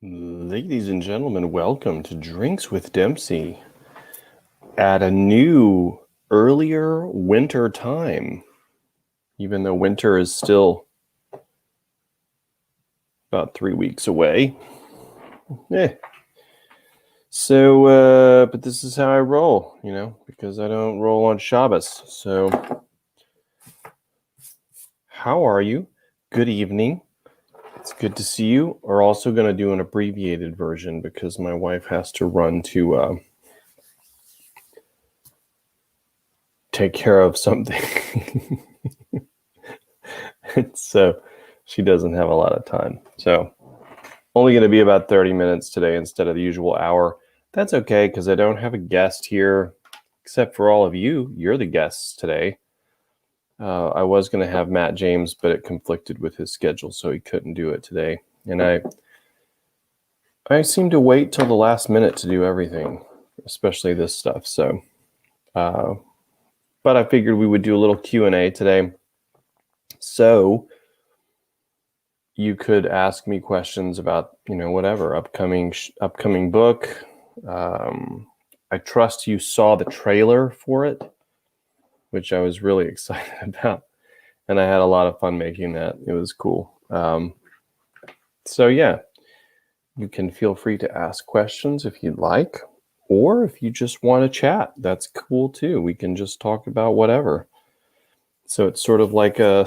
Ladies and gentlemen, welcome to Drinks with Dempsey at a new, earlier winter time, even though winter is still about 3 weeks away. But this is how I roll, because I don't roll on Shabbos. So, how are you? Good evening. It's good to see you. We're also going to do an abbreviated version because my wife has to run to take care of something. So she doesn't have a lot of time. So only going to be about 30 minutes today instead of the usual hour. That's okay because I don't have a guest here except for all of you. You're the guests today. I was going to have Matt James, but it conflicted with his schedule, so he couldn't do it today. And I seem to wait till the last minute to do everything, especially this stuff. So, but I figured we would do a little Q&A today. So you could ask me questions about, whatever, upcoming book. I trust you saw the trailer for it, which I was really excited about. And I had a lot of fun making that. It was cool. So yeah, you can feel free to ask questions if you'd like, or if you just want to chat, that's cool too. We can just talk about whatever. So it's sort of like a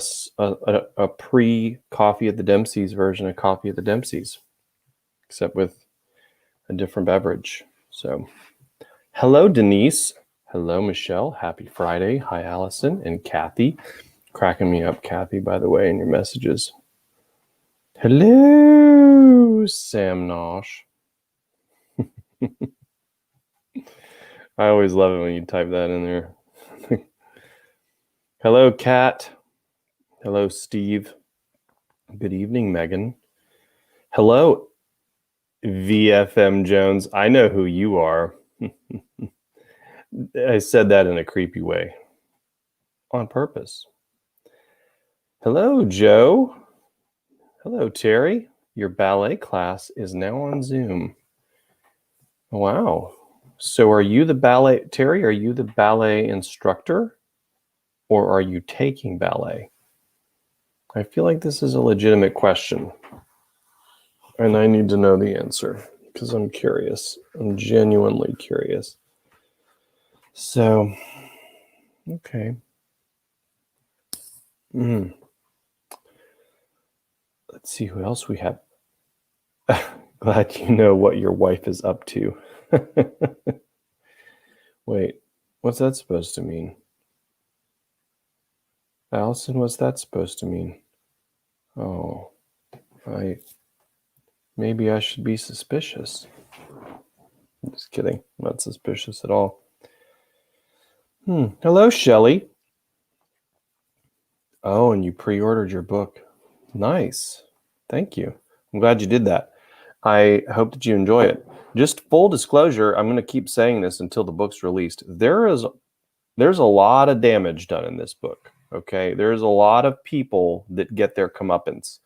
pre-Coffee at the Dempsey's version of Coffee at the Dempsey's, except with a different beverage. So, hello, Denise. Hello, Michelle. Happy Friday. Hi, Allison and Kathy. Cracking me up, Kathy, by the way, in your messages. Hello, Sam Nosh. I always love it when you type that in there. Hello, Kat. Hello, Steve. Good evening, Megan. Hello, VFM Jones. I know who you are. I said that in a creepy way. On purpose. Hello, Joe. Hello, Terry. Your ballet class is now on Zoom. Wow. So are you the ballet, Terry, are you the ballet instructor? Or are you taking ballet? I feel like this is a legitimate question. And I need to know the answer because I'm curious. I'm genuinely curious. So, okay. Let's see who else we have. Glad you know what your wife is up to. Wait, what's that supposed to mean? Allison, what's that supposed to mean? Oh, maybe I should be suspicious. I'm just kidding. I'm not suspicious at all. Hello, Shelley. Oh, and you pre-ordered your book. Nice. Thank you. I'm glad you did that. I hope that you enjoy it. Just full disclosure, I'm going to keep saying this until the book's released. There's a lot of damage done in this book. Okay, there's a lot of people that get their comeuppance.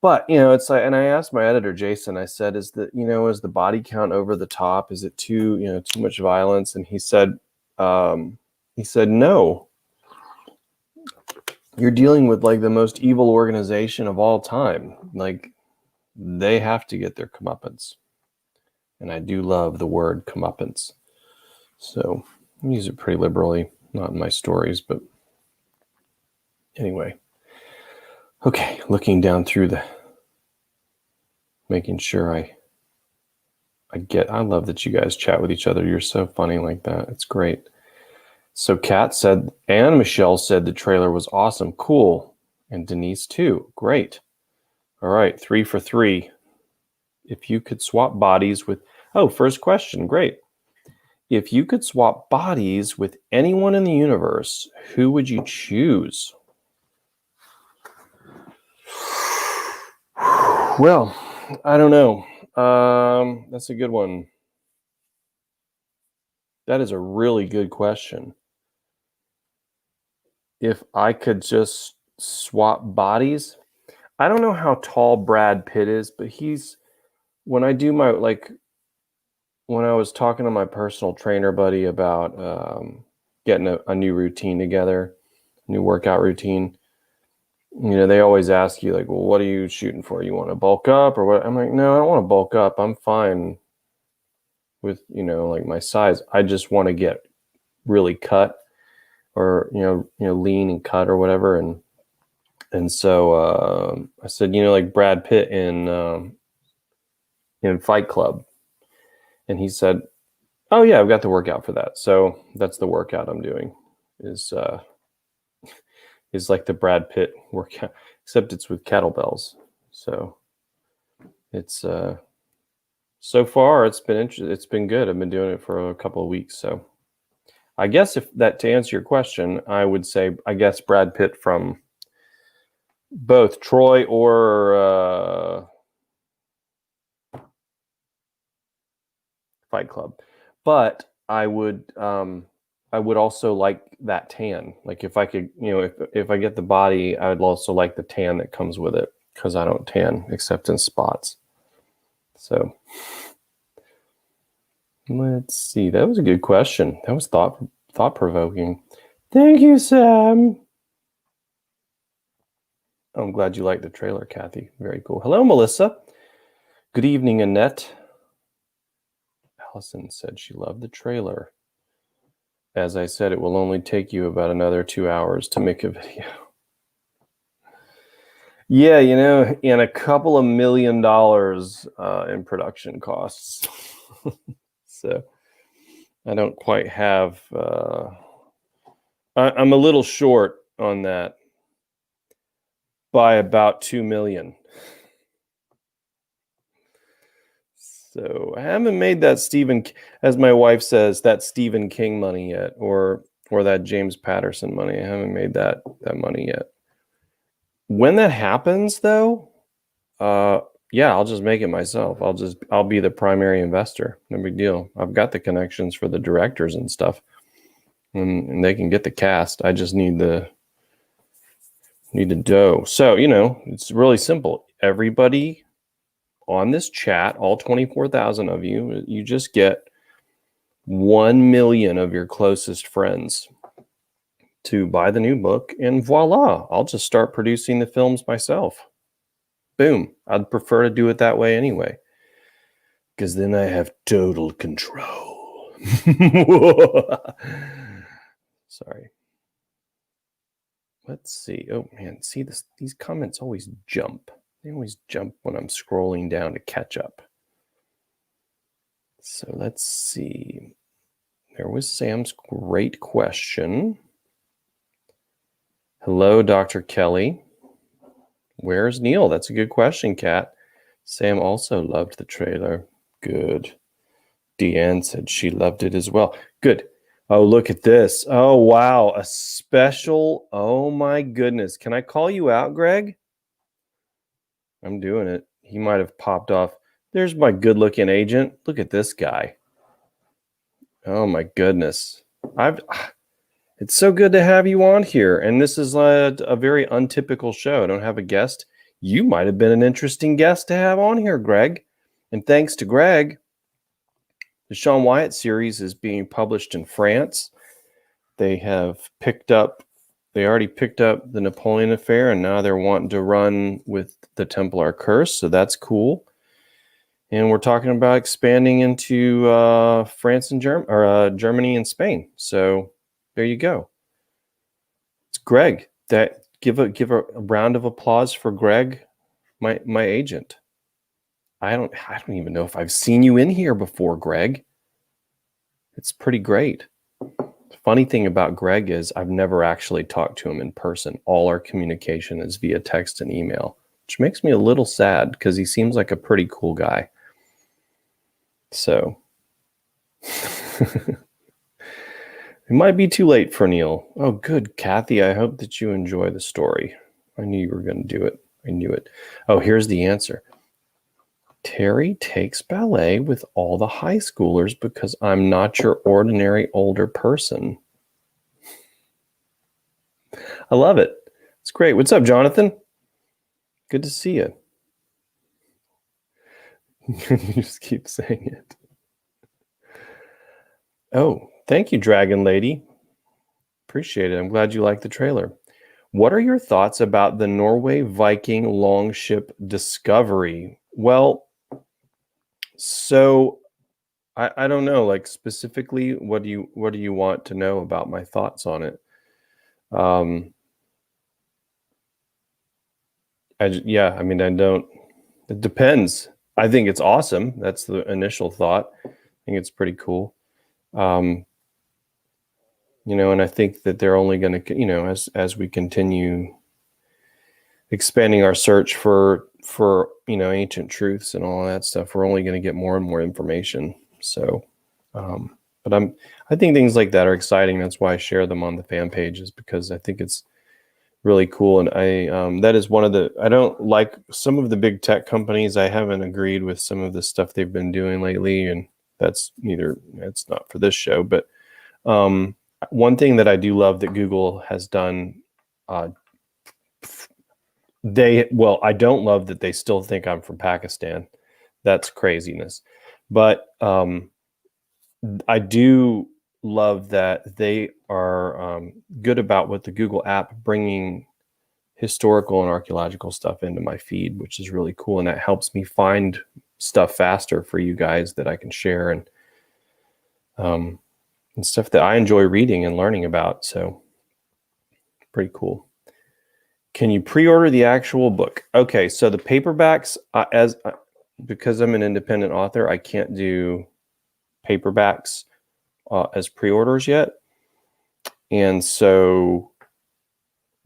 But it's like, and I asked my editor Jason. I said, "Is the body count over the top? Is it too much violence?" And he said, "No. You're dealing with like the most evil organization of all time. Like they have to get their comeuppance." And I do love the word comeuppance. So I use it pretty liberally, not in my stories, but anyway. Okay, looking down through making sure I love that you guys chat with each other. You're so funny like that. It's great. So Kat said, and Michelle said the trailer was awesome. Cool. And Denise too. Great. All right, 3 for 3. If you could swap bodies with, first question. Great. If you could swap bodies with anyone in the universe, who would you choose? Well, I don't know. That's a good one. That is a really good question. If I could just swap bodies, I don't know how tall Brad Pitt is, but he's when I do my, like, when I was talking to my personal trainer buddy about getting a new routine together, new workout routine, they always ask you, like, well, what are you shooting for? You want to bulk up or what? I'm like, no, I don't want to bulk up. I'm fine with, like my size. I just want to get really cut or, lean and cut or whatever. And so I said, like Brad Pitt in Fight Club. And he said, oh yeah, I've got the workout for that. So that's the workout I'm doing is like the Brad Pitt workout, except it's with kettlebells. So it's so far it's been good. I've been doing it for a couple of weeks. So I guess if that, to answer your question, I would say, I guess Brad Pitt from both Troy or Fight Club. But I would also like that tan. Like if I could, if I get the body, I would also like the tan that comes with it, because I don't tan except in spots. So let's see. That was a good question. That was thought provoking. Thank you, Sam. I'm glad you liked the trailer, Kathy. Very cool. Hello, Melissa. Good evening, Annette. Allison said she loved the trailer. As I said, it will only take you about another 2 hours to make a video. Yeah, and a couple of $1 million in production costs. So I don't quite have, I'm a little short on that by about 2 million. So I haven't made that Stephen, as my wife says, that Stephen King money yet, or that James Patterson money. I haven't made that money yet. When that happens, though, yeah, I'll just make it myself. I'll be the primary investor. No big deal. I've got the connections for the directors and stuff, and they can get the cast. I just need the dough. So, it's really simple. Everybody on this chat, all 24,000 of you, you just get 1 million of your closest friends to buy the new book, and voila, I'll just start producing the films myself. Boom. I'd prefer to do it that way anyway, because then I have total control. Sorry. Let's see. Oh man, see this? These comments always jump. They always jump when I'm scrolling down to catch up. So let's see. There was Sam's great question. Hello, Dr. Kelly. Where's Neil? That's a good question, Kat. Sam also loved the trailer. Good. Deanne said she loved it as well. Good. Oh, look at this. Oh, wow. A special. Oh, my goodness. Can I call you out, Greg? I'm doing it. He might have popped off. There's my good-looking agent. Look at this guy. Oh, my goodness. It's so good to have you on here. And this is a very untypical show. I don't have a guest. You might have been an interesting guest to have on here, Greg. And thanks to Greg, the Sean Wyatt series is being published in France. They already picked up the Napoleon Affair, and now they're wanting to run with the Templar Curse. So that's cool. And we're talking about expanding into France and Germany and Spain. So there you go. It's Greg. Give a round of applause for Greg, my agent. I don't even know if I've seen you in here before, Greg. It's pretty great. The funny thing about Greg is I've never actually talked to him in person. All our communication is via text and email, which makes me a little sad because he seems like a pretty cool guy. So it might be too late for Neil. Oh, good, Kathy. I hope that you enjoy the story. I knew you were going to do it. I knew it. Oh, here's the answer. Terry takes ballet with all the high schoolers because I'm not your ordinary older person. I love it. It's great. What's up, Jonathan? Good to see you. You just keep saying it. Oh, thank you, Dragon Lady. Appreciate it. I'm glad you like the trailer. What are your thoughts about the Norway Viking Longship discovery? Well, so I don't know, like specifically, what do you want to know about my thoughts on it? I mean, I don't. It depends. I think it's awesome. That's the initial thought. I think it's pretty cool. And I think that they're only going to, as we continue expanding our search for ancient truths and all that stuff, we're only going to get more and more information. So, but I think things like that are exciting. That's why I share them on the fan pages, because I think it's really cool. And that is one of I don't like some of the big tech companies. I haven't agreed with some of the stuff they've been doing lately, and it's not for this show. But one thing that I do love that Google has done, I don't love that they still think I'm from Pakistan. That's craziness. But I do love that they are good about, with the Google app, bringing historical and archaeological stuff into my feed, which is really cool. And that helps me find stuff faster for you guys that I can share, and stuff that I enjoy reading and learning about. So pretty cool. Can you pre-order the actual book? Okay, so the paperbacks, because I'm an independent author, I can't do paperbacks as pre-orders yet. And so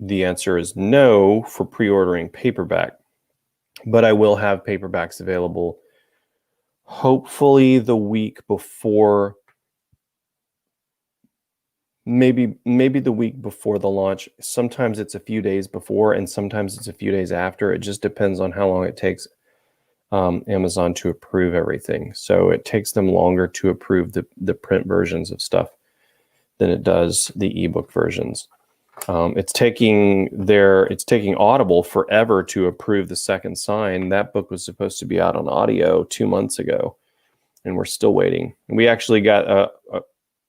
the answer is no for pre-ordering paperback, but I will have paperbacks available hopefully the week before, maybe the week before the launch. Sometimes it's a few days before, and sometimes it's a few days after. It just depends on how long it takes Amazon to approve everything. So it takes them longer to approve the print versions of stuff than it does the ebook versions. It's taking Audible forever to approve the second sign. That book was supposed to be out on audio 2 months ago, and we're still waiting. And we actually got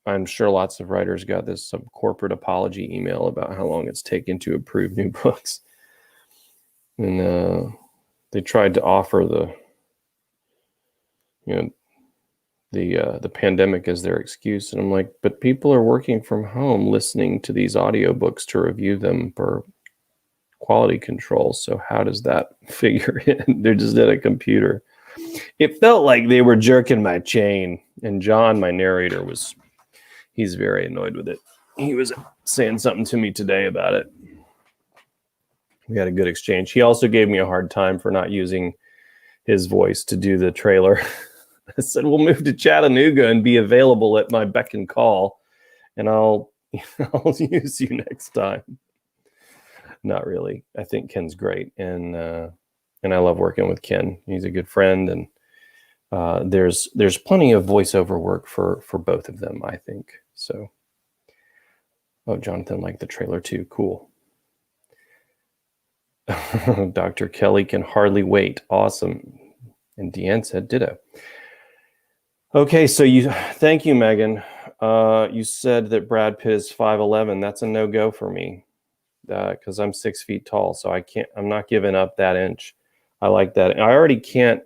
I'm sure lots of writers got some corporate apology email about how long it's taken to approve new books. And they tried to offer the pandemic as their excuse, and I'm like, but people are working from home listening to these audiobooks to review them for quality control. So how does that figure in? They're just at a computer. It felt like they were jerking my chain, and John, my narrator, he's very annoyed with it. He was saying something to me today about it. We had a good exchange. He also gave me a hard time for not using his voice to do the trailer. I said, we'll move to Chattanooga and be available at my beck and call, and I'll use you next time. Not really. I think Ken's great, and I love working with Ken. He's a good friend, and there's plenty of voiceover work for both of them, I think. So, Jonathan liked the trailer too. Cool. Dr. Kelly can hardly wait. Awesome. And Deanne said ditto. Okay, so thank you, Megan. You said that Brad Pitt is 5'11". That's a no-go for me, because I'm 6 feet tall, so I'm not giving up that inch. I like that. I already can't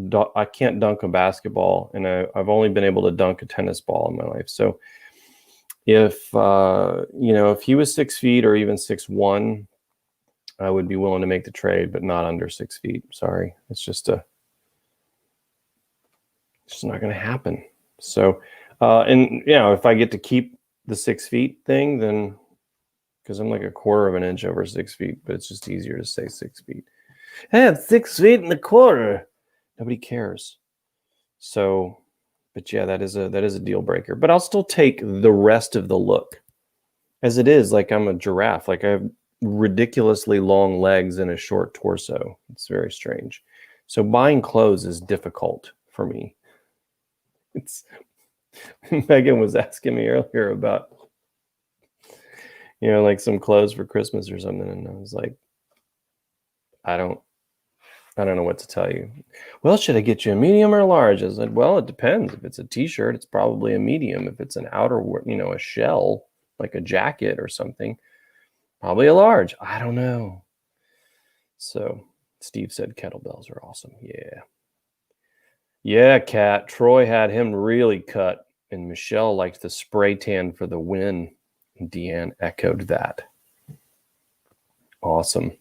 dunk a basketball, and I've only been able to dunk a tennis ball in my life. So if he was 6 feet or even 6'1", I would be willing to make the trade, but not under 6 feet. Sorry, it's just not going to happen. So, if I get to keep the 6 feet thing, then, because I'm like a quarter of an inch over 6 feet, but it's just easier to say 6 feet. Hey, it's 6 feet and a quarter. Nobody cares. So, but yeah, that is a deal breaker. But I'll still take the rest of the look as it is. Like I'm a giraffe. Like I have ridiculously long legs and a short torso. It's very strange. So buying clothes is difficult for me. Megan was asking me earlier about, like some clothes for Christmas or something, and I was like, I don't I don't know what to tell you. Well, should I get you a medium or a large? I said, well, it depends. If it's a t-shirt, it's probably a medium. If it's an outer, a shell, like a jacket or something, probably a large. I don't know. So Steve said kettlebells are awesome. Yeah. Yeah, Kat. Troy had him really cut, and Michelle liked the spray tan for the win. Deanne echoed that. Awesome.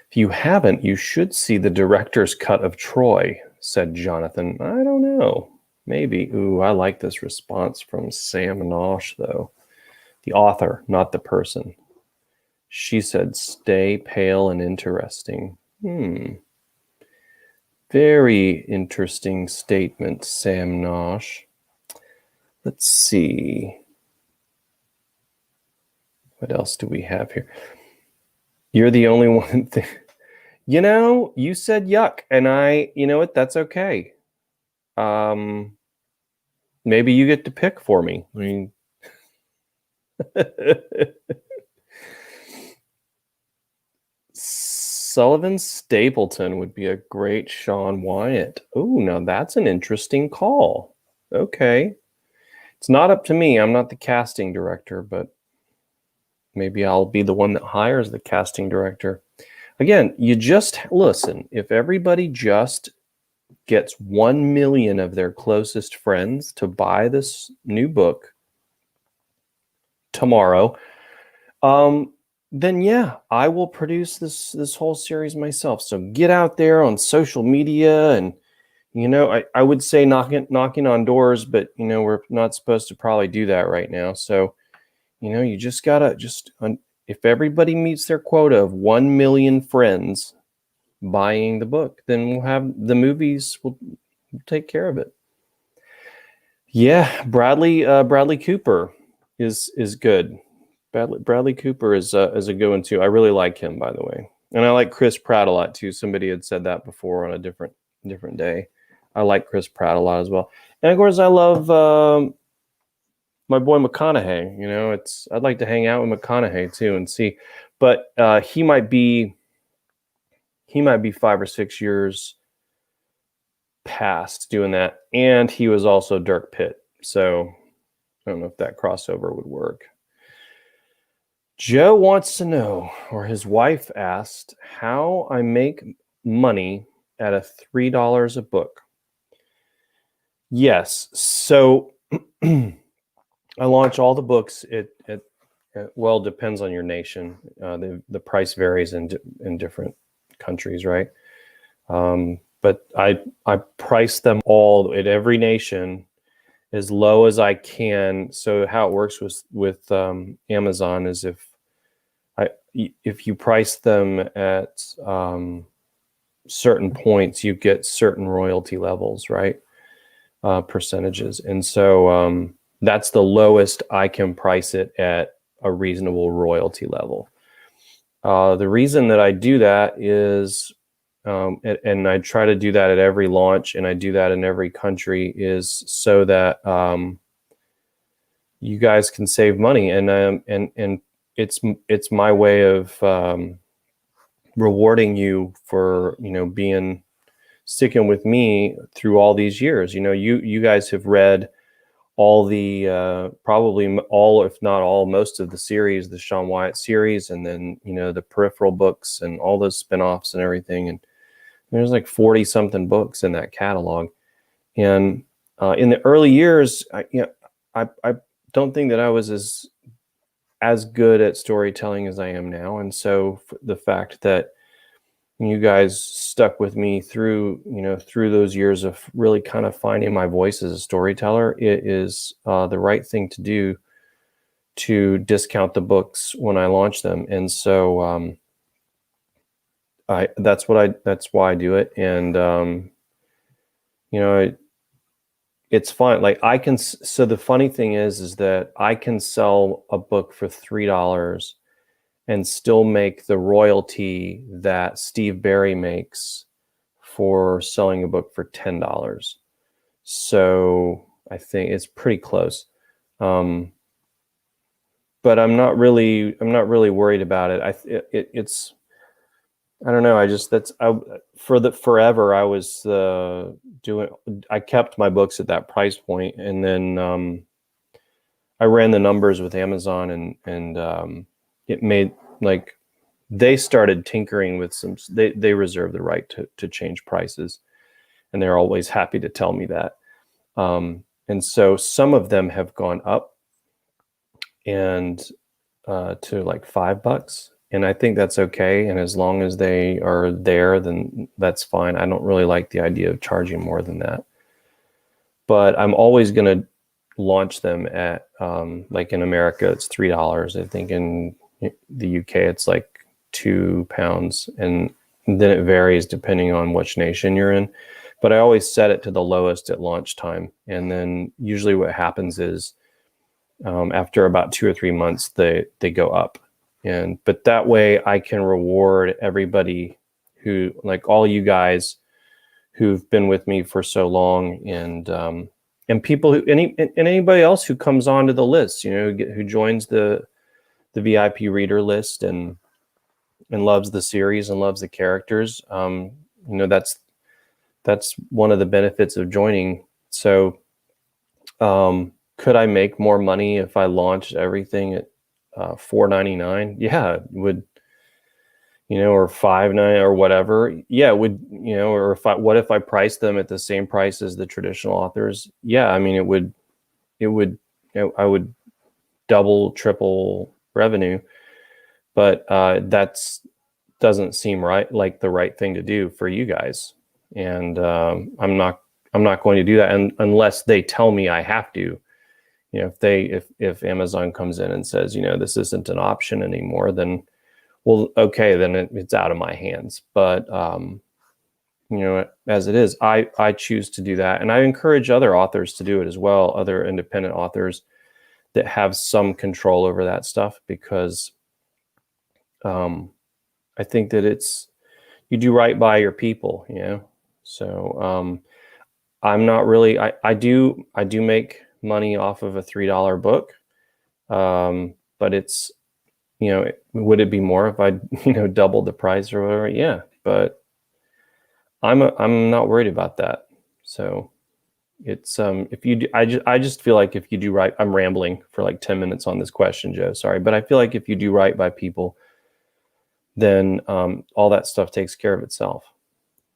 If you haven't, you should see the director's cut of Troy, said Jonathan. I don't know. Maybe. Ooh, I like this response from Sam Nosh, though. The author, not the person. She said, stay pale and interesting. Very interesting statement, Sam Nosh. Let's see. What else do we have here? You're the only one. You said yuck, and you know what? That's okay. Maybe you get to pick for me. I mean, Sullivan Stapleton would be a great Sean Wyatt. Oh, now that's an interesting call. Okay. It's not up to me. I'm not the casting director, but maybe I'll be the one that hires the casting director. Again, you just listen. If everybody just gets 1 million of their closest friends to buy this new book tomorrow, then yeah, I will produce this whole series myself. So get out there on social media, and I would say knocking on doors, but we're not supposed to probably do that right now. So you just gotta if everybody meets their quota of 1 million friends buying the book, then we'll have the movies. We'll take care of it. Yeah, Bradley Cooper is good. Bradley Cooper is a good one too. I really like him, by the way, and I like Chris Pratt a lot too. Somebody had said that before on a different day. I like Chris Pratt a lot as well, and of course I love my boy McConaughey. I'd like to hang out with McConaughey too and see, but he might be 5 or 6 years past doing that, and he was also Dirk Pitt, so I don't know if that crossover would work. Joe wants to know, or his wife asked, how I make money at a $3 a book. Yes, so I launch all the books. It depends on your nation. The price varies in different countries, right? But I price them all at every nation as low as I can. So how it works with Amazon is if you price them at certain points, you get certain royalty levels, right? Percentages. And so that's the lowest I can price it at a reasonable royalty level. The reason that I do that is, and I try to do that at every launch, and I do that in every country, is so that you guys can save money, and it's my way of rewarding you for sticking with me through all these years. You guys have read all the probably all, if not all, most of the series, the Sean Wyatt series, and then the peripheral books and all those spinoffs and everything. And there's like 40 something books in that catalog. And in the early years, I don't think that I was as good at storytelling as I am now. And so the fact that you guys stuck with me through those years of really kind of finding my voice as a storyteller, it is the right thing to do to discount the books when I launch them. And so that's why I do it. And it's fun. Like so the funny thing is that I can sell a book for $3 and still make the royalty that Steve Barry makes for selling a book for $10. So I think it's pretty close. But I'm not really worried about it. I don't know. Forever I was I kept my books at that price point, and then I ran the numbers with Amazon, and it made, like, they started tinkering with they reserve the right to change prices, and they're always happy to tell me that. And so some of them have gone up and to like $5. And I think that's okay. And as long as they are there, then that's fine. I don't really like the idea of charging more than that. But I'm always going to launch them at, like in America, it's $3. I think in the UK, it's like £2. And then it varies depending on which nation you're in. But I always set it to the lowest at launch time. And then usually what happens is after about 2 or 3 months, they go up. But that way I can reward everybody who, like all you guys who've been with me for so long, and people anybody else who comes onto the list, who joins the VIP reader list and loves the series and loves the characters. That's one of the benefits of joining. So could I make more money if I launched everything at $4.99? Yeah, it would, or $5.99 or whatever. Yeah, it would, or what if I priced them at the same price as the traditional authors? Yeah, I mean, I would double, triple revenue, but that's doesn't seem right, like the right thing to do for you guys. And I'm not going to do that unless they tell me I have to. If Amazon comes in and says, this isn't an option anymore, then, well, okay, then it's out of my hands. But as it is, I choose to do that, and I encourage other authors to do it as well, other independent authors that have some control over that stuff, because I think that you do right by your people, So I'm not really. I do make money off of a $3 book, but it's, would it be more if I doubled the price or whatever? Yeah, but I'm not worried about that. So it's if you do, I just feel like if you do right, I'm rambling for like 10 minutes on this question, Joe. Sorry, but I feel like if you do right by people, then all that stuff takes care of itself.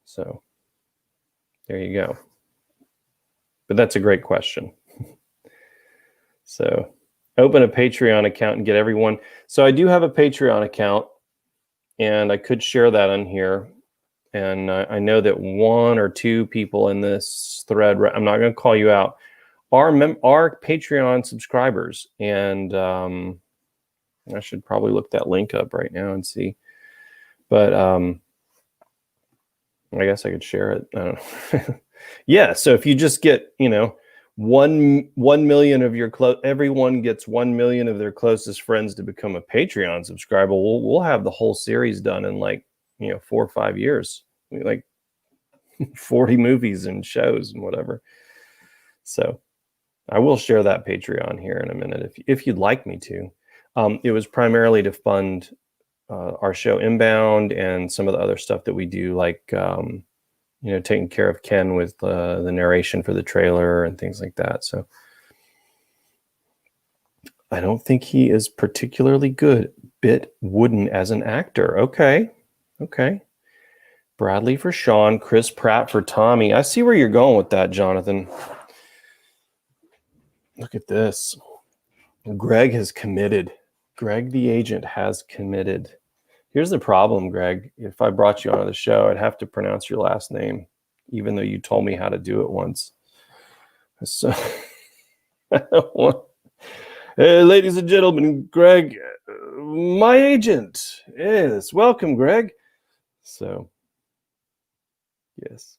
So there you go. But that's a great question. So open a Patreon account and get everyone. So I do have a Patreon account, and I could share that on here. And I know that 1 or 2 people in this thread, I'm not going to call you out, are Patreon subscribers. And I should probably look that link up right now and see. But I guess I could share it. I don't know. Yeah. So if you just get, 1 million of your everyone gets 1 million of their closest friends to become a Patreon subscriber, we'll have the whole series done in like 4 or 5 years, like 40 movies and shows and whatever. So I will share that Patreon here in a minute if you'd like me to. It was primarily to fund our show Inbound and some of the other stuff that we do, like taking care of Ken with the narration for the trailer and things like that. So I don't think he is particularly good. Bit wooden as an actor. Okay. Bradley for Sean, Chris Pratt for Tommy. I see where you're going with that, Jonathan. Look at this. Greg has committed. Greg the agent has committed. Here's the problem, Greg. If I brought you onto the show, I'd have to pronounce your last name, even though you told me how to do it once. So, hey, ladies and gentlemen, Greg, my agent. Yes, welcome, Greg. So, yes.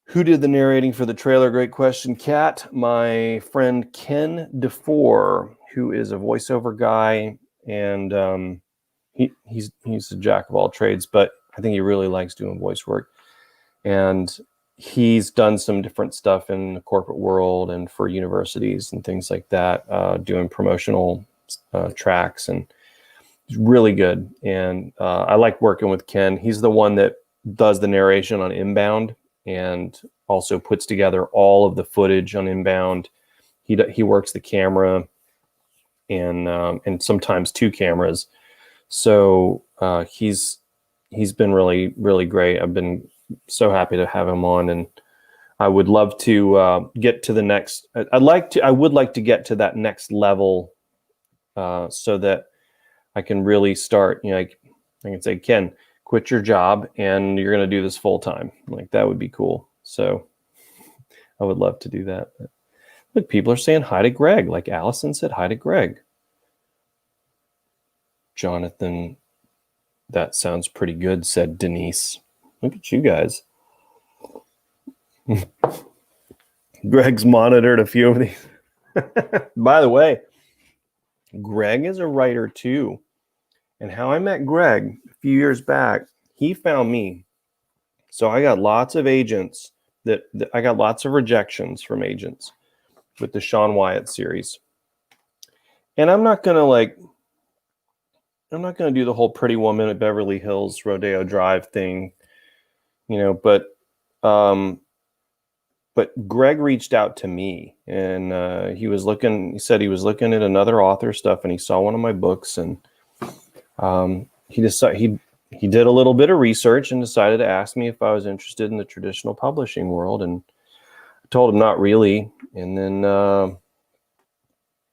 Who did the narrating for the trailer? Great question, Kat. My friend Ken DeFore, who is a voiceover guy, and he's a jack of all trades, but I think he really likes doing voice work. And he's done some different stuff in the corporate world and for universities and things like that, doing promotional tracks. And He's really good. And I like working with Ken. He's the one that does the narration on Inbound and also puts together all of the footage on Inbound. He works the camera and sometimes two cameras. So he's been really, really great. I've been so happy to have him on, and I would love to get to the next. I would like to get to that next level, so that I can really start. I can say, Ken, quit your job, and you're going to do this full time. Like, that would be cool. So I would love to do that. Look, people are saying hi to Greg. Like Allison said hi to Greg. Jonathan, that sounds pretty good, said Denise. Look at you guys. Greg's monitored a few of these. By the way, Greg is a writer too. And how I met Greg a few years back, he found me. So I got lots of agents that I got lots of rejections from agents with the Sean Wyatt series. And I'm not going to do the whole Pretty Woman at Beverly Hills Rodeo Drive thing, but Greg reached out to me, and he said he was looking at another author stuff, and he saw one of my books, and he did a little bit of research and decided to ask me if I was interested in the traditional publishing world, and I told him not really. And then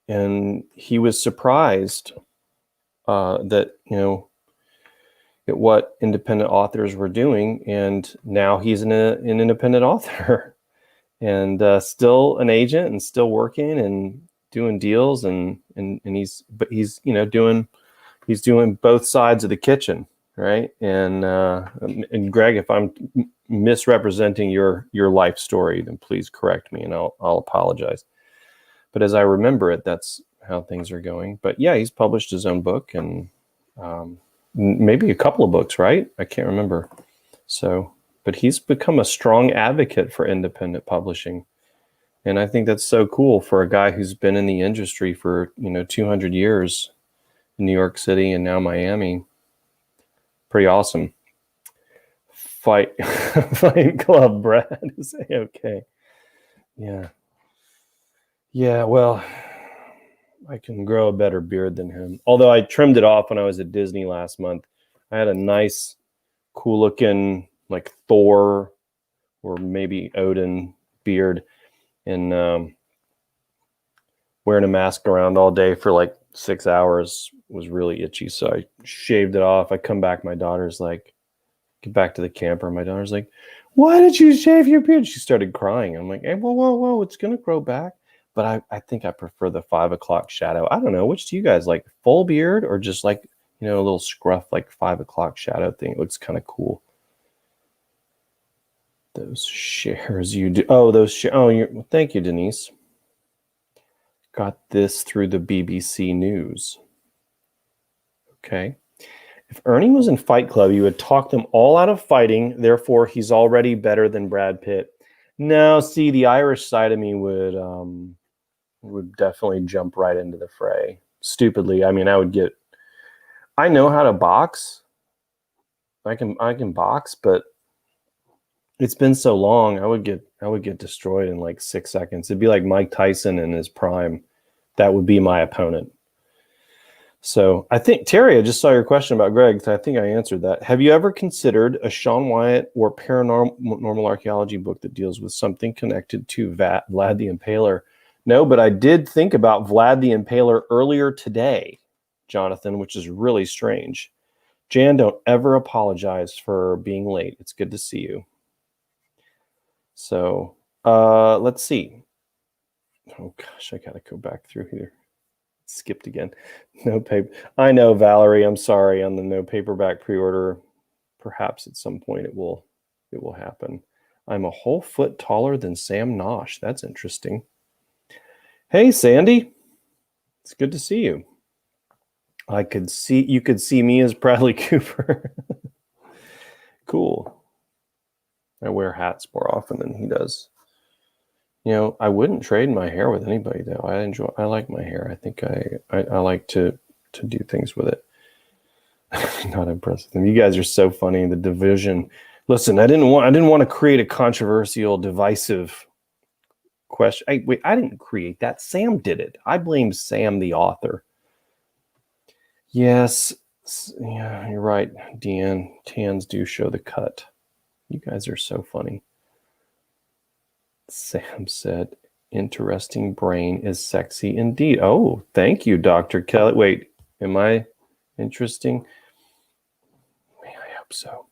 and he was surprised that at what independent authors were doing, and now he's an independent author and still an agent and still working and doing deals, and he's doing both sides of the kitchen, right? And Greg, if I'm misrepresenting your life story, then please correct me, and I'll apologize. But as I remember it, that's how things are going. But yeah, he's published his own book, and maybe a couple of books, right? I can't remember. So, but he's become a strong advocate for independent publishing. And I think that's so cool for a guy who's been in the industry for, 200 years in New York City and now Miami. Pretty awesome. Fight Club Brad is okay. Yeah, well, I can grow a better beard than him. Although I trimmed it off when I was at Disney last month. I had a nice, cool looking, like Thor or maybe Odin beard, and wearing a mask around all day for like 6 hours was really itchy. So I shaved it off. I come back, my daughter's like, get back to the camper. My daughter's like, why did you shave your beard? She started crying. I'm like, hey, whoa, it's going to grow back. But I think I prefer the 5 o'clock shadow. I don't know. Which do you guys like? Full beard or just like, a little scruff, like 5 o'clock shadow thing? It looks kind of cool. Those shares you do. Oh, thank you, Denise. Got this through the BBC News. Okay. If Ernie was in Fight Club, you would talk them all out of fighting. Therefore, he's already better than Brad Pitt. No, see, the Irish side of me would definitely jump right into the fray. Stupidly. I mean, I know how to box. I can box, but it's been so long. I would get destroyed in like 6 seconds. It'd be like Mike Tyson in his prime. That would be my opponent. So I think, Terry, I just saw your question about Greg. So I think I answered that. Have you ever considered a Sean Wyatt or paranormal archaeology book that deals with something connected to Vlad the Impaler? No, but I did think about Vlad the Impaler earlier today, Jonathan, which is really strange. Jan, don't ever apologize for being late. It's good to see you. So let's see. Oh, gosh, I got to go back through here. Skipped again. No paper. I know, Valerie. I'm sorry on the no paperback pre-order. Perhaps at some point it will happen. I'm a whole foot taller than Sam Nosh. That's interesting. Hey, Sandy. It's good to see you. You could see me as Bradley Cooper. Cool. I wear hats more often than he does. I wouldn't trade my hair with anybody though. I like my hair. I think I like to do things with it. Not impressed with them. You guys are so funny. The division. Listen, I didn't want to create a controversial, divisive question. Wait, I didn't create that. Sam did it. I blame Sam, the author. Yes, yeah, you're right, Deanne. Tans do show the cut. You guys are so funny. Sam said, interesting brain is sexy indeed. Oh, thank you, Dr. Kelly. Wait, am I interesting? I hope so.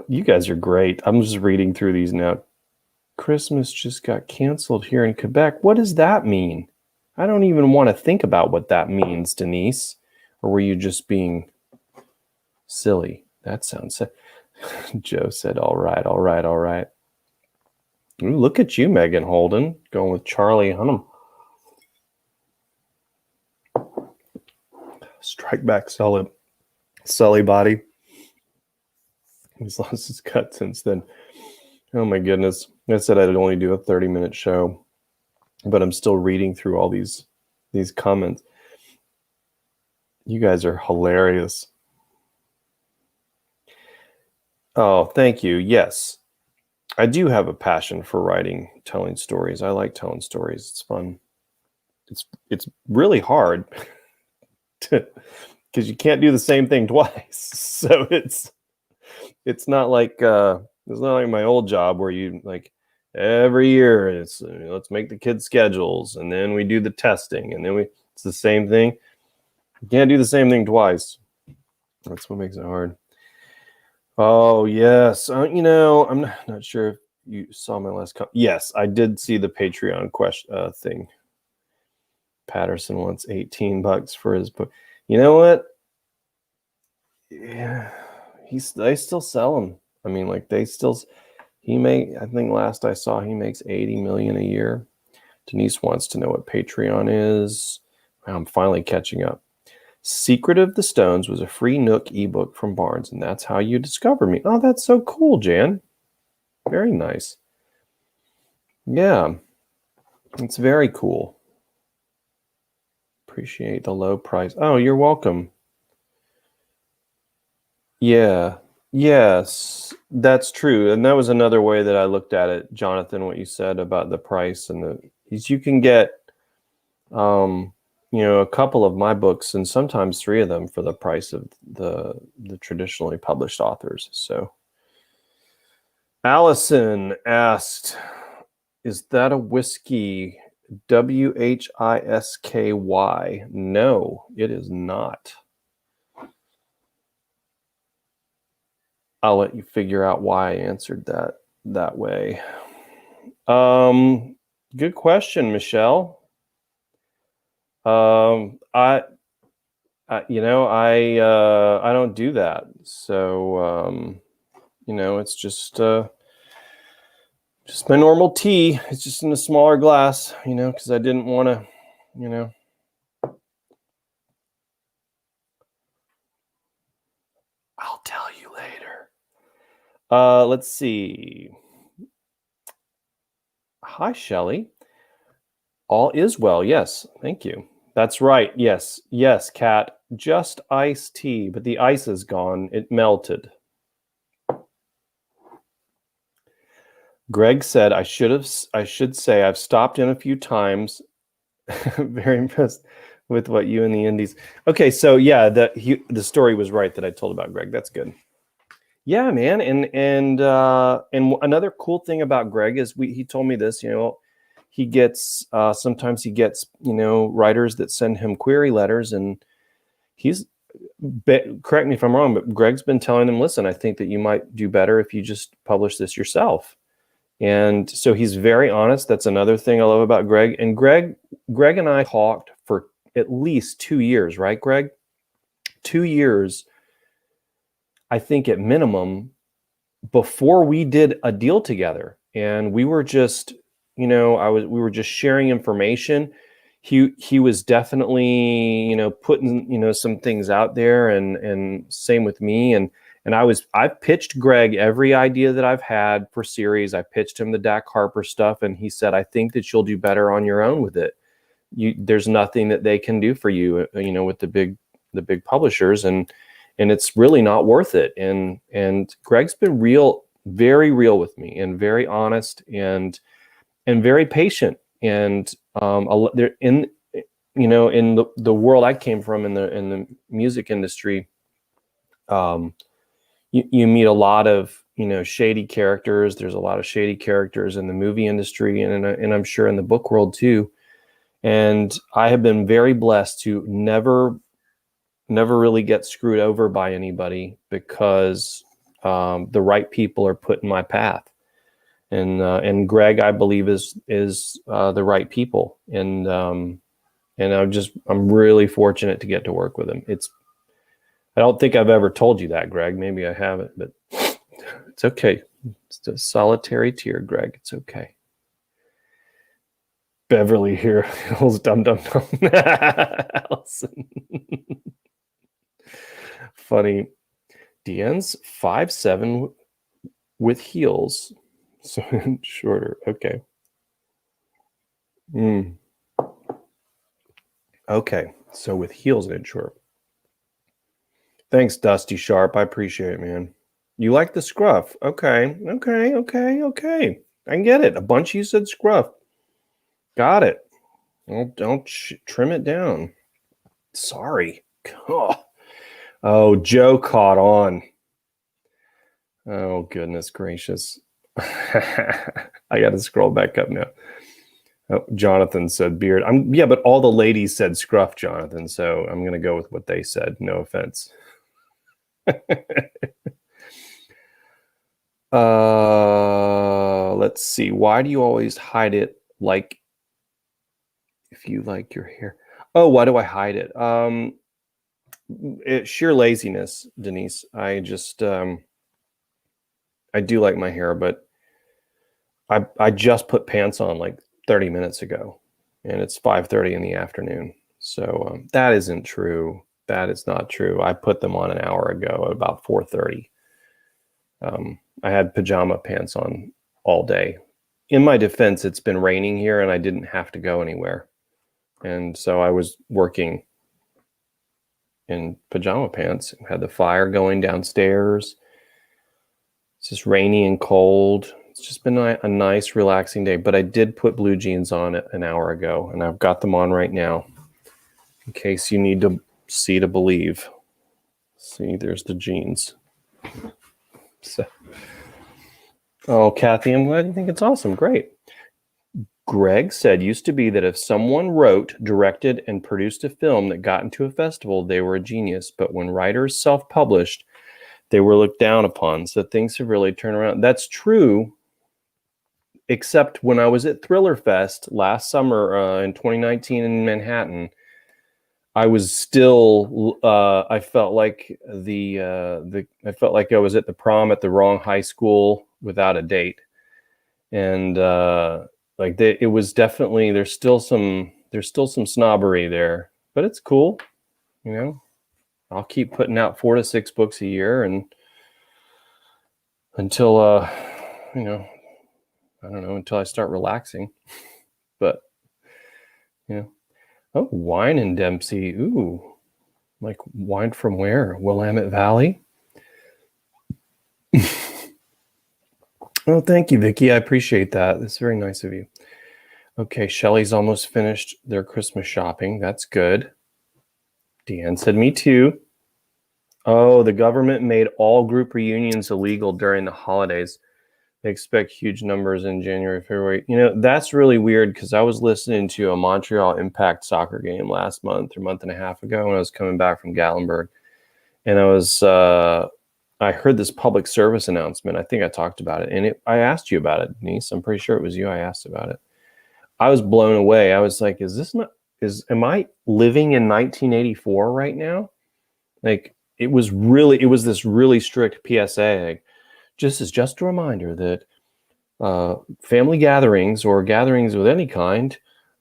You guys are great. I'm just reading through these now. Christmas just got canceled here in Quebec. What does that mean? I don't even want to think about what that means, Denise. Or were you just being silly? That sounds sick. Joe said, all right, all right, all right. Ooh, look at you, Megan Holden, going with Charlie Hunnam. Strike back, Sully body. He's lost his cut since then. Oh my goodness. I said I'd only do a 30-minute show, but I'm still reading through all these comments. You guys are hilarious. Oh, thank you. Yes. I do have a passion for writing, telling stories. I like telling stories. It's fun. It's really hard because you can't do the same thing twice. So it's not like my old job where you like every year it's let's make the kids' schedules and then we do the testing and then it's the same thing. You can't do the same thing twice. That's what makes it hard. Oh yes, I'm not sure if you saw my last comment. Yes, I did see the Patreon question thing. Patterson wants $18 for his book. You know what? Yeah, they still sell them. I mean, like I think last I saw he makes $80 million a year. Denise wants to know what Patreon is. I'm finally catching up. Secret of the Stones was a free Nook ebook from Barnes, and that's how you discover me. Oh, that's so cool, Jan. Very nice. Yeah, it's very cool. Appreciate the low price. Oh, you're welcome. Yeah. Yes, that's true. And that was another way that I looked at it, Jonathan, what you said about the price and you can get a couple of my books and sometimes 3 of them for the price of the traditionally published authors. So Allison asked, is that a whiskey? WHISKY? No, it is not. I'll let you figure out why I answered that way. Good question, Michelle. I don't do that. So, it's just my normal tea. It's just in a smaller glass, because I didn't want to, I'll tell you later. Let's see. Hi, Shelley. All is well. Yes. Thank you. That's right. Yes. Yes, Kat. Just iced tea, but the ice is gone. It melted. Greg said, I should say I've stopped in a few times. Very impressed with what you and the Indies. Okay. So yeah, the story was right that I told about Greg. That's good. Yeah, man. And another cool thing about Greg is he told me this, he gets, sometimes he gets, writers that send him query letters, and correct me if I'm wrong, but Greg's been telling them, listen, I think that you might do better if you just publish this yourself. And so he's very honest. That's another thing I love about Greg. And Greg and I talked for at least 2 years, right, Greg? 2 years, I think at minimum, before we did a deal together. And we were just, we were just sharing information. He was definitely, putting, some things out there, and same with me. And I've pitched Greg every idea that I've had for series. I pitched him the Dak Harper stuff, and he said, I think that you'll do better on your own with it. There's nothing that they can do for you, with the big the big publishers, and it's really not worth it. And Greg's been very real with me, and very honest, and very patient. And there in in the world I came from, in the music industry, you meet a lot of shady characters. There's a lot of shady characters in the movie industry, and I'm sure in the book world too. And I have been very blessed to never really get screwed over by anybody, because the right people are put in my path. And Greg, I believe, is the right people. And I'm really fortunate to get to work with him. I don't think I've ever told you that, Greg. Maybe I haven't, but it's okay. It's a solitary tear, Greg. It's okay. Beverly Hills Dum Dum Dum. Allison. Funny. Deanne's 5'7" with heels. So shorter. Okay. Okay. So with heels and shorter. Thanks, Dusty Sharp. I appreciate it, man. You like the scruff. Okay. I can get it. A bunch of you said scruff. Got it. Well, don't trim it down. Sorry. Oh, Joe caught on. Oh, goodness gracious. I got to scroll back up now. Oh, Jonathan said beard. Yeah, but all the ladies said scruff, Jonathan. So I'm going to go with what they said. No offense. Let's see. Why do you always hide it? Like, if you like your hair. Oh, why do I hide it? It's sheer laziness, Denise. I just I do like my hair, but I just put pants on like 30 minutes ago, and it's 5:30 in the afternoon. So that isn't true. That is not true. I put them on an hour ago at about 4:30. I had pajama pants on all day. In my defense, it's been raining here, and I didn't have to go anywhere. And so I was working in pajama pants, had the fire going downstairs. It's just rainy and cold. It's just been a nice, relaxing day. But I did put blue jeans on an hour ago, and I've got them on right now in case you need to see to believe. See, there's the jeans. So, oh, Kathy, I'm glad you think it's awesome. Great. Greg said, used to be that if someone wrote, directed, and produced a film that got into a festival, they were a genius. But when writers self-published, they were looked down upon. So things have really turned around. That's true, except when I was at Thriller Fest last summer in 2019 in Manhattan, I was still, I felt like I felt like I was at the prom at the wrong high school without a date. And it was definitely, there's still some snobbery there, but it's cool. I'll keep putting out 4 to 6 books a year, and until I don't know, until I start relaxing. But oh, wine in Dempsey. Ooh, like wine from where? Willamette Valley. Oh, thank you, Vicki. I appreciate that. That's very nice of you. Okay, Shelly's almost finished their Christmas shopping. That's good. Deanne said, me too. Oh, the government made all group reunions illegal during the holidays. They expect huge numbers in January, February. That's really weird, because I was listening to a Montreal Impact soccer game last month or month and a half ago when I was coming back from Gatlinburg. And I heard this public service announcement. I think I talked about it. And I asked you about it, Denise. I'm pretty sure it was you I asked about it. I was blown away. I was like, am I living in 1984 right now? Like, it was this really strict PSA. Like, just a reminder that family gatherings or gatherings with any kind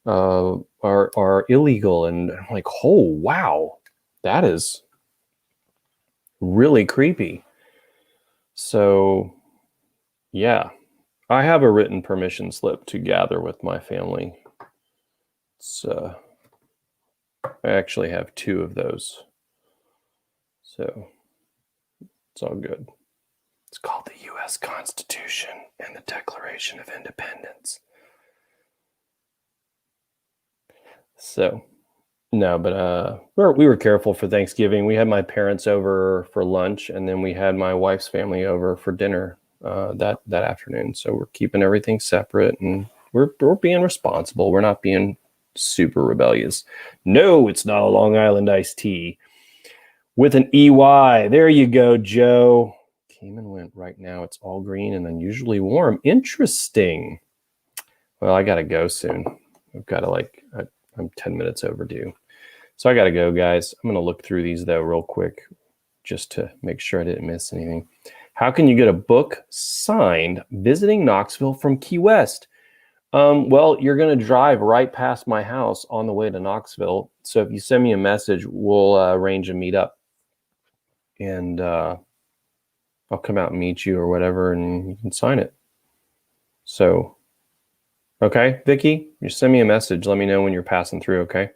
are illegal. And I'm like, oh, wow, that is really creepy. So, yeah, I have a written permission slip to gather with my family. I actually have 2 of those. So it's all good. It's called the U.S. Constitution and the Declaration of Independence. So, no, but we were careful for Thanksgiving. We had my parents over for lunch, and then we had my wife's family over for dinner that afternoon. So we're keeping everything separate, and we're being responsible. We're not being super rebellious. No, it's not a Long Island iced tea with an EY. There you go, Joe. Came and went. Right now it's all green and unusually warm. Interesting. Well, I gotta go soon. I've got to I'm 10 minutes overdue. So I gotta go, guys. I'm gonna look through these though real quick just to make sure I didn't miss anything. How can you get a book signed visiting Knoxville from Key West? Well, you're going to drive right past my house on the way to Knoxville. So if you send me a message, we'll arrange a meetup, and I'll come out and meet you or whatever, and you can sign it. So, okay, Vicky, you send me a message. Let me know when you're passing through, okay?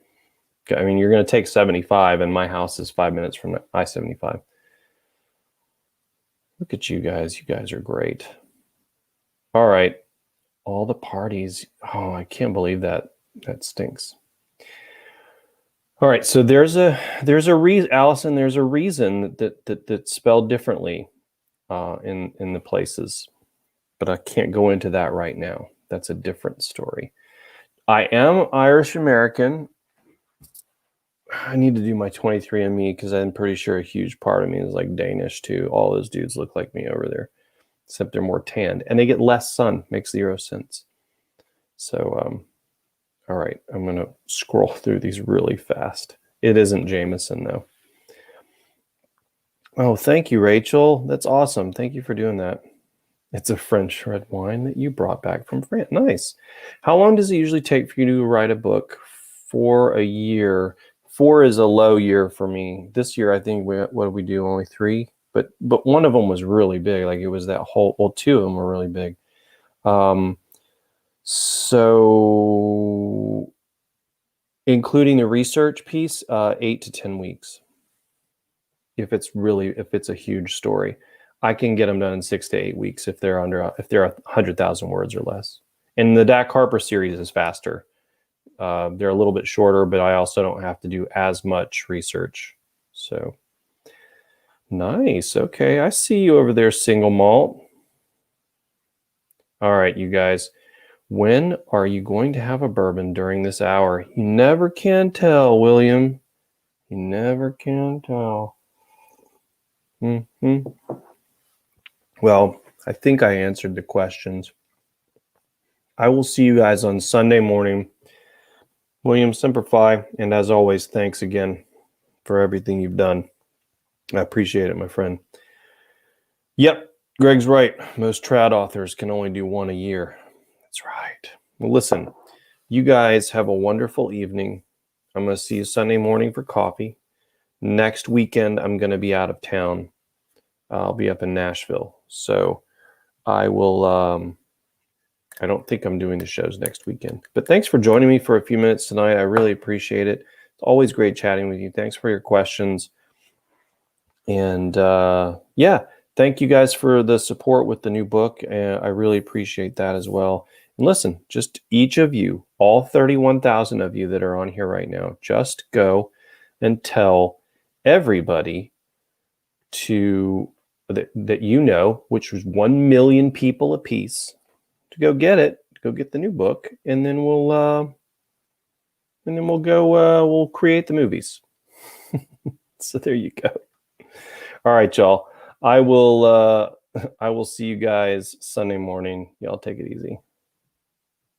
I mean, you're going to take 75, and my house is 5 minutes from I-75. Look at you guys. You guys are great. All right. All the parties. Oh, I can't believe that. That stinks. All right, so there's a reason, Allison. There's a reason that's spelled differently in the places, but I can't go into that right now. That's a different story. I am Irish American. I need to do my 23andMe because I'm pretty sure a huge part of me is like Danish too. All those dudes look like me over there, except they're more tanned and they get less sun. Makes 0 sense. So, all right, I'm going to scroll through these really fast. It isn't Jameson, though. Oh, thank you, Rachel. That's awesome. Thank you for doing that. It's a French red wine that you brought back from France. Nice. How long does it usually take for you to write a book? For a year. 4 is a low year for me. This year, I think, what did we do? Only 3? But one of them was really big. Like, it was that whole, well, 2 of them were really big. So including the research piece, 8 to 10 weeks. If it's a huge story, I can get them done in 6 to 8 weeks if they're 100,000 words or less. And the Dak Harper series is faster. They're a little bit shorter, but I also don't have to do as much research. So nice. Okay, I see you over there, single malt. All right, you guys. When are you going to have a bourbon during this hour? You never can tell, William. You never can tell. Mm-hmm. Well, I think I answered the questions. I will see you guys on Sunday morning. William, Semper Fi, and as always, thanks again for everything you've done. I appreciate it, my friend. Yep, Greg's right. Most trad authors can only do 1 a year. That's right. Well, listen, you guys have a wonderful evening. I'm going to see you Sunday morning for coffee. Next weekend, I'm going to be out of town. I'll be up in Nashville. So I will, I don't think I'm doing the shows next weekend. But thanks for joining me for a few minutes tonight. I really appreciate it. It's always great chatting with you. Thanks for your questions. And yeah, thank you guys for the support with the new book. I really appreciate that as well. And listen, just each of you, all 31,000 of you that are on here right now, just go and tell everybody that you know, which was 1 million people a piece, to go get it, go get the new book, and then we'll go we'll create the movies. So there you go. All right, y'all. I will see you guys Sunday morning. Y'all take it easy.